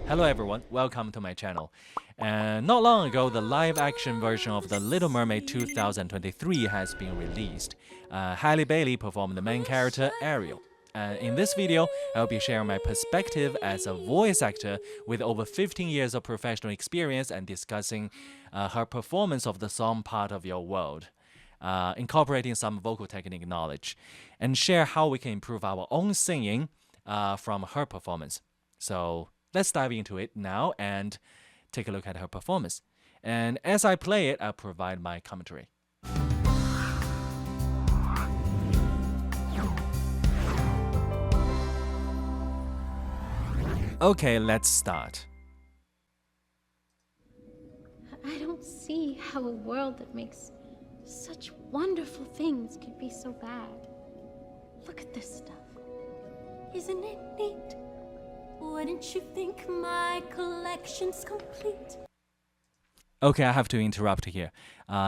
Hello everyone, welcome to my channel. And not long ago, the live-action version of The Little Mermaid 2023 has been released. Halle Bailey performed the main character, Ariel. In this video, I'll be sharing my perspective as a voice actor with over 15 years of professional experience and discussing her performance of the song Part of Your World, incorporating some vocal technique knowledge, and share how we can improve our own singing from her performance. So let's dive into it now and take a look at her performance. And as I play it, I'll provide my commentary. Okay, let's start. I don't see how a world that makes such wonderful things could be so bad. Look at this stuff. Isn't it neat? Wouldn't you think my collection's complete? Okay, I have to interrupt here.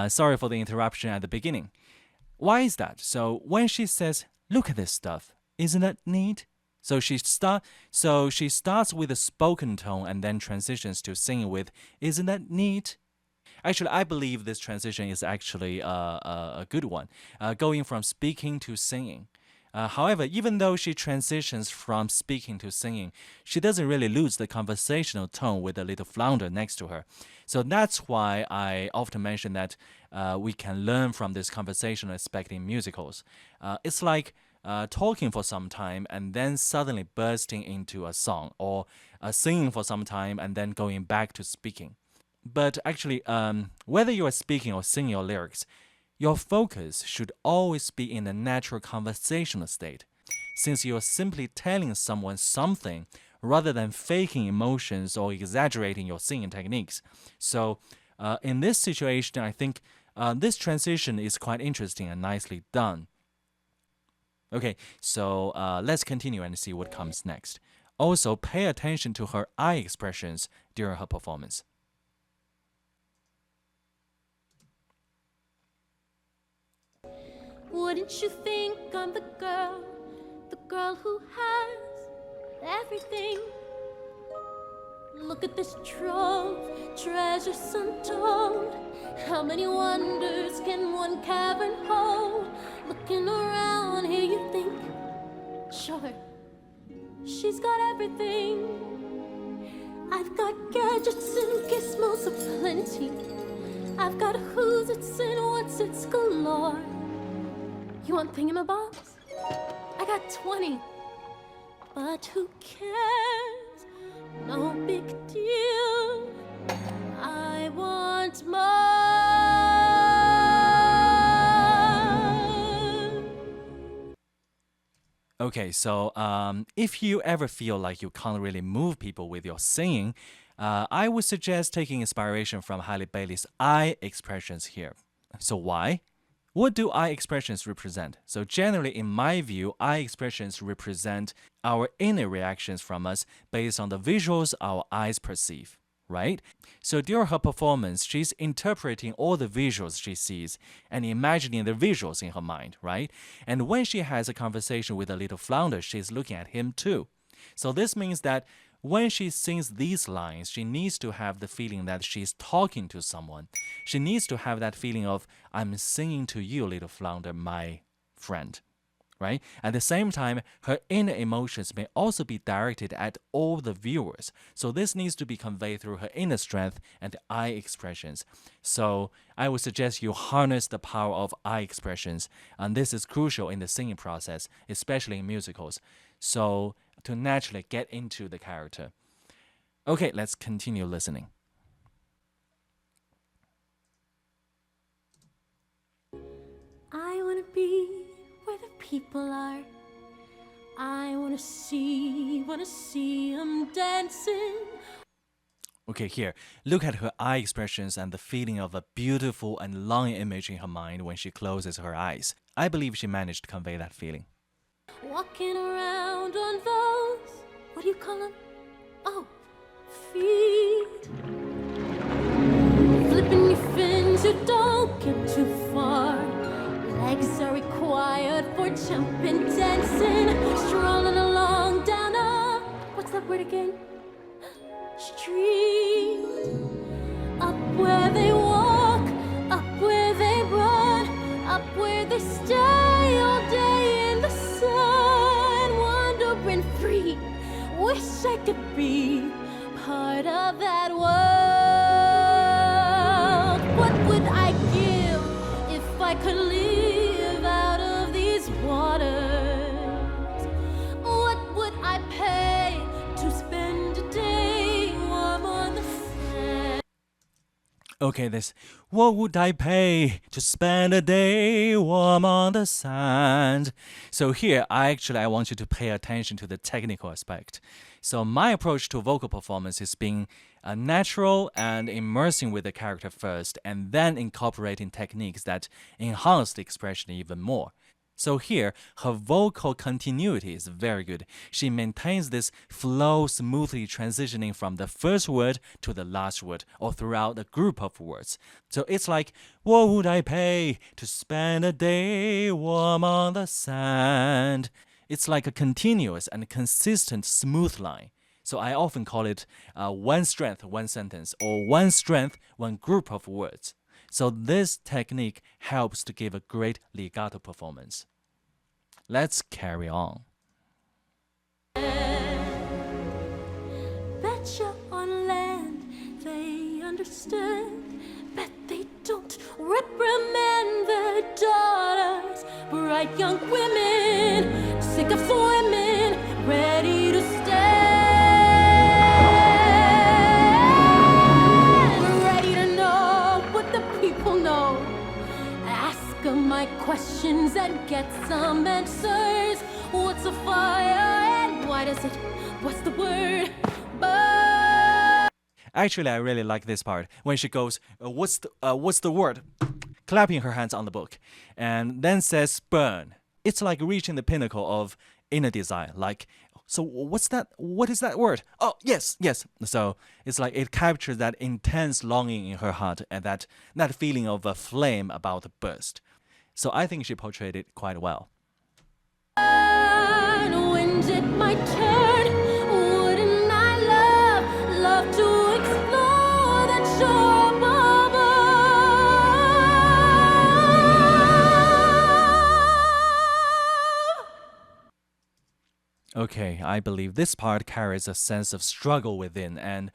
Sorry for the interruption at the beginning. Why is that? So when she says, "Look at this stuff," isn't that neat? So she starts with a spoken tone and then transitions to singing with, "Isn't that neat?" Actually, I believe this transition is actually a good one, going from speaking to singing. However, even though she transitions from speaking to singing, she doesn't really lose the conversational tone with the little flounder next to her. So that's why I often mention that we can learn from this conversational aspect in musicals. It's like talking for some time and then suddenly bursting into a song, or singing for some time and then going back to speaking. But actually, whether you are speaking or singing your lyrics, your focus should always be in a natural conversational state, since you're simply telling someone something rather than faking emotions or exaggerating your singing techniques. So in this situation, I think this transition is quite interesting and nicely done. Okay, so let's continue and see what comes next. Also, pay attention to her eye expressions during her performance. Wouldn't you think I'm the girl who has everything? Look at this trove, treasures untold. How many wonders can one cavern hold? Looking around here you think, sure, she's got everything. I've got gadgets and gizmos aplenty. I've got who's it's and what's it's galore. You want thingamabobs? I got 20. But who cares? No big deal. I want more. Okay, so if you ever feel like you can't really move people with your singing, I would suggest taking inspiration from Halle Bailey's eye expressions here. So why? What do eye expressions represent? So generally, in my view, eye expressions represent our inner reactions from us based on the visuals our eyes perceive, right? So during her performance, she's interpreting all the visuals she sees and imagining the visuals in her mind, right? And when she has a conversation with a little flounder, she's looking at him too. So this means that when she sings these lines, she needs to have the feeling that she's talking to someone. She needs to have that feeling of, I'm singing to you, little flounder, my friend, right? At the same time, her inner emotions may also be directed at all the viewers. So this needs to be conveyed through her inner strength and eye expressions. So I would suggest you harness the power of eye expressions. And this is crucial in the singing process, especially in musicals. So to naturally get into the character. Okay, let's continue listening. I wanna be where the people are. I wanna see them dancing. Okay, here, look at her eye expressions and the feeling of a beautiful and long image in her mind when she closes her eyes. I believe she managed to convey that feeling. Walking around on those, what do you call them? Oh, feet. Flipping your fins, you don't get too far. Legs are required for jumping, dancing, strolling along down a, what's that word again? street. Up where they walk, up where they run, up where they stay all day in the sun, wandering free. Wish I could be part of that world. What would I give if I could live out of these waters? What would I pay to spend a day warm on the sand? Okay, this. What would I pay to spend a day warm on the sand? So here, I want you to pay attention to the technical aspect. So my approach to vocal performance is being natural and immersing with the character first, and then incorporating techniques that enhance the expression even more. So here, her vocal continuity is very good. She maintains this flow smoothly transitioning from the first word to the last word or throughout a group of words. So it's like, what would I pay to spend a day warm on the sand? It's like a continuous and consistent smooth line. So I often call it one strength, one sentence, or one strength, one group of words. So this technique helps to give a great legato performance. Let's carry on. Betcha on land they understand, bet they don't reprimand their daughters. Bright young women, sick of swimming, ready to stand, ready to know what the people know. Ask 'em my questions and get some answers. What's a fire and why does it? What's the word? Burn. Actually, I really like this part when she goes, what's the word? Clapping her hands on the book, and then says burn. It's like reaching the pinnacle of inner desire. Like, so what's that? What is that word? Oh, yes. So it's like it captures that intense longing in her heart and that feeling of a flame about to burst. So I think she portrayed it quite well. When's it my turn? Wouldn't I love to explore that shore above? Okay, I believe this part carries a sense of struggle within, and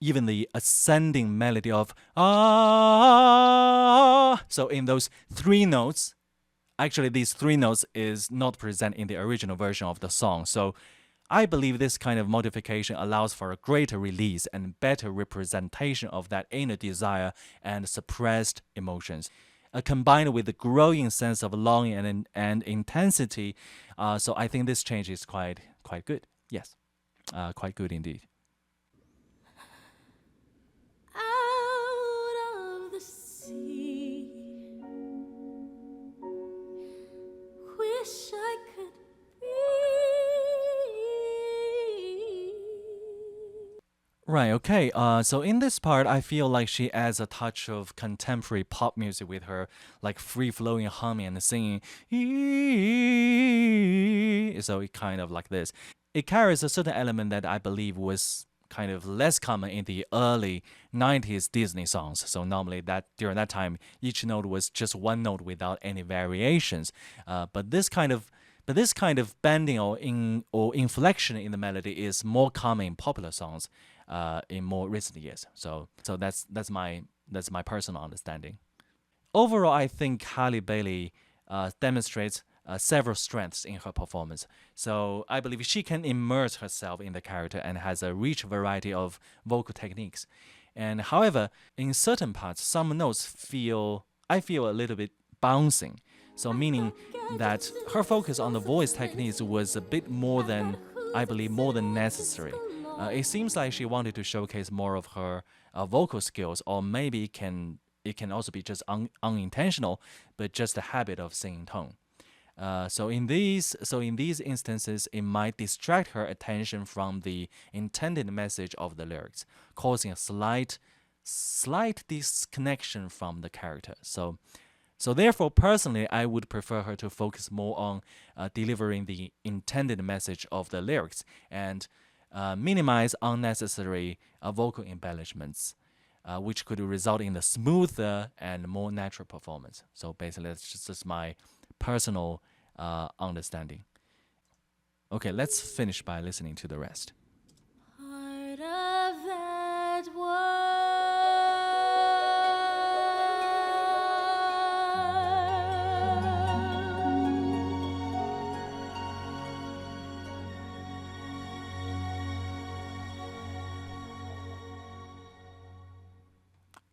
even the ascending melody of ah. So in those three notes, actually these three notes is not present in the original version of the song. So I believe this kind of modification allows for a greater release and better representation of that inner desire and suppressed emotions. Combined with the growing sense of longing and intensity, so I think this change is quite good. Yes, quite good indeed. Out of the sea, wish I could be. Right, okay. So in this part, I feel like she adds a touch of contemporary pop music with her, like free-flowing humming and singing. So it kind of like this. It carries a certain element that I believe was kind of less common in the early 90s Disney songs. So normally during that time, each note was just one note without any variations. But this kind of bending or inflection in the melody is more common in popular songs in more recent years. So that's my personal understanding. Overall, I think Halle Bailey demonstrates several strengths in her performance. So I believe she can immerse herself in the character and has a rich variety of vocal techniques. And however, in certain parts, some notes I feel a little bit bouncing. So meaning that her focus on the voice techniques was a bit more than necessary. It seems like she wanted to showcase more of her vocal skills, or maybe it can also be just unintentional, but just a habit of singing tone. So in these instances, it might distract her attention from the intended message of the lyrics, causing a slight disconnection from the character. So therefore, personally, I would prefer her to focus more on delivering the intended message of the lyrics and minimize unnecessary vocal embellishments, which could result in a smoother and more natural performance. So basically, that's just my personal understanding. Okay, let's finish by listening to the rest. Part of that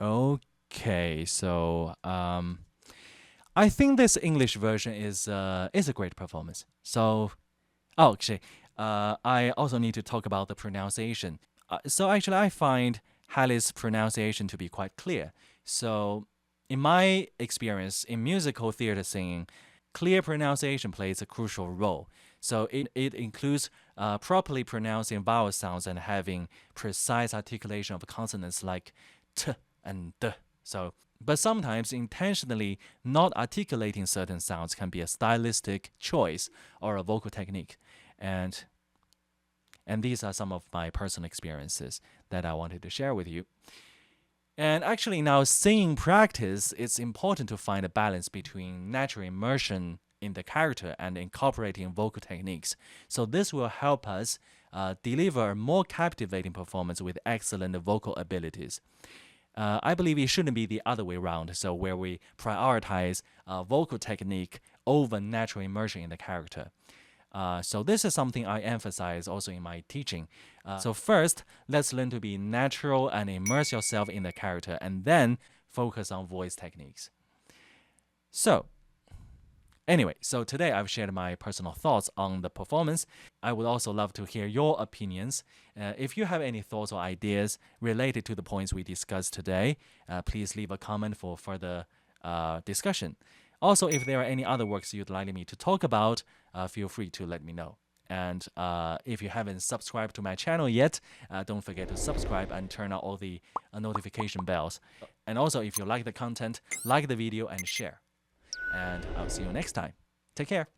Okay, so I think this English version is a great performance. So, actually, I also need to talk about the pronunciation. So actually, I find Halle's pronunciation to be quite clear. So, in my experience in musical theater singing, clear pronunciation plays a crucial role. So it includes properly pronouncing vowel sounds and having precise articulation of consonants like t and d. So, but sometimes intentionally not articulating certain sounds can be a stylistic choice or a vocal technique. And these are some of my personal experiences that I wanted to share with you. And actually now singing practice, it's important to find a balance between natural immersion in the character and incorporating vocal techniques. So this will help us deliver a more captivating performance with excellent vocal abilities. I believe it shouldn't be the other way around, so where we prioritize vocal technique over natural immersion in the character. So this is something I emphasize also in my teaching. So first, let's learn to be natural and immerse yourself in the character, and then focus on voice techniques. So, anyway, so today I've shared my personal thoughts on the performance. I would also love to hear your opinions. If you have any thoughts or ideas related to the points we discussed today, please leave a comment for further discussion. Also, if there are any other works you'd like me to talk about, feel free to let me know. And if you haven't subscribed to my channel yet, don't forget to subscribe and turn on all the notification bells. And also, if you like the content, like the video and share. And I'll see you next time. Take care.